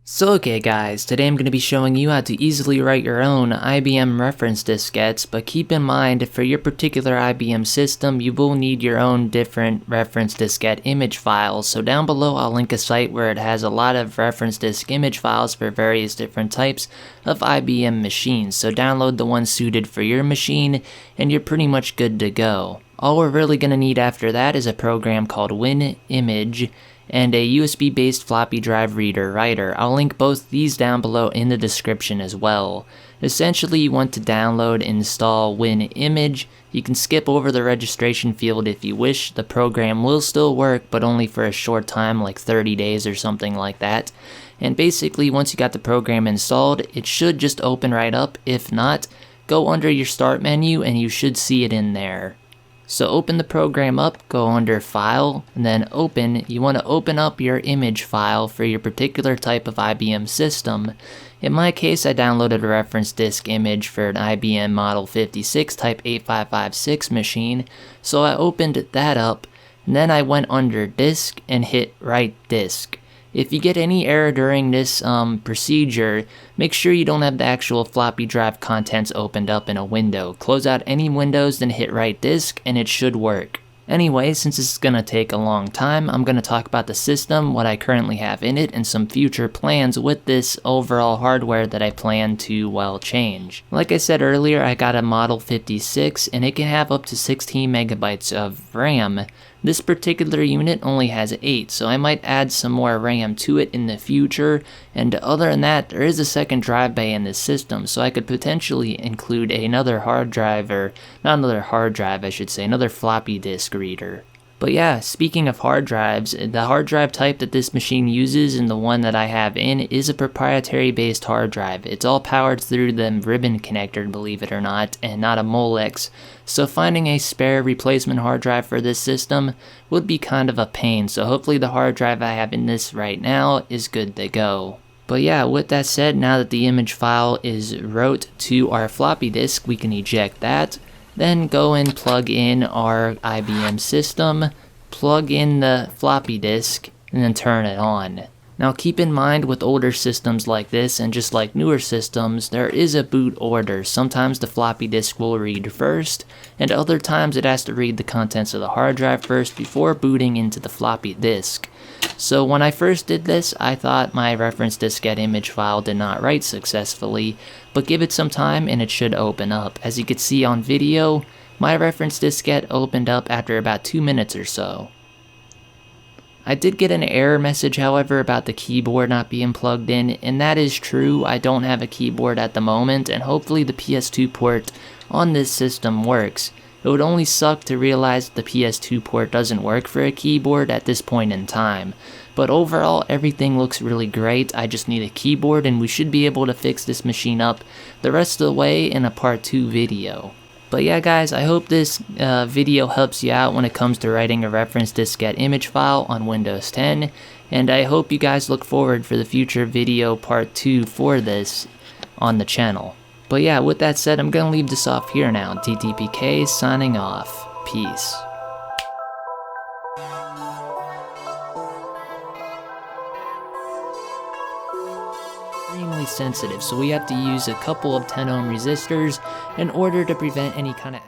So okay guys, today I'm going to be showing you how to easily write your own IBM reference diskettes, but keep in mind for your particular IBM system you will need your own different reference diskette image files. So down below I'll link a site where it has a lot of reference disk image files for various different types of IBM machines. So download the one suited for your machine and you're pretty much good to go. All we're really going to need after that is a program called WinImage and a USB-based floppy drive reader writer. I'll link both these down below in the description as well. Essentially, you want to download and install WinImage. You can skip over the registration field if you wish. The program will still work, but only for a short time, like 30 days or something like that. And basically, once you got the program installed, it should just open right up. If not, go under your start menu and you should see it in there. So open the program up, go under File, and then Open. You want to open up your image file for your particular type of IBM system. In my case, I downloaded a reference disk image for an IBM Model 56 Type 8556 machine, so I opened that up, and then I went under Disk and hit Write Disk. If you get any error during this procedure, make sure you don't have the actual floppy drive contents opened up in a window. Close out any windows, then hit Write Disk, and it should work. Anyway, since this is going to take a long time, I'm going to talk about the system, what I currently have in it, and some future plans with this overall hardware that I plan to, change. Like I said earlier, I got a Model 56, and it can have up to 16 megabytes of RAM. This particular unit only has 8, so I might add some more RAM to it in the future, and other than that, there is a second drive bay in this system, so I could potentially include another hard drive, or not another hard drive I should say, another floppy disk reader. But yeah, speaking of hard drives, the hard drive type that this machine uses and the one that I have in is a proprietary based hard drive. It's all powered through the ribbon connector, believe it or not, and not a Molex. So finding a spare replacement hard drive for this system would be kind of a pain, so hopefully the hard drive I have in this right now is good to go. But yeah, with that said, now that the image file is wrote to our floppy disk, we can eject that. Then go and plug in our IBM system, plug in the floppy disk, and then turn it on. Now keep in mind with older systems like this, and just like newer systems, there is a boot order. Sometimes the floppy disk will read first, and other times it has to read the contents of the hard drive first before booting into the floppy disk. So when I first did this, I thought my reference diskette image file did not write successfully, but give it some time and it should open up. As you can see on video, my reference diskette opened up after about 2 minutes or so. I did get an error message, however, about the keyboard not being plugged in, and that is true. I don't have a keyboard at the moment, and hopefully the PS2 port on this system works. It would only suck to realize the PS2 port doesn't work for a keyboard at this point in time. But overall, everything looks really great. I just need a keyboard and we should be able to fix this machine up the rest of the way in a part 2 video. But yeah guys, I hope this video helps you out when it comes to writing a reference diskette image file on Windows 10. And I hope you guys look forward for the future video part 2 for this on the channel. But yeah, with that said, I'm going to leave this off here now. TTPK signing off. Peace. Extremely sensitive, so we have to use a couple of 10 ohm resistors in order to prevent any kind of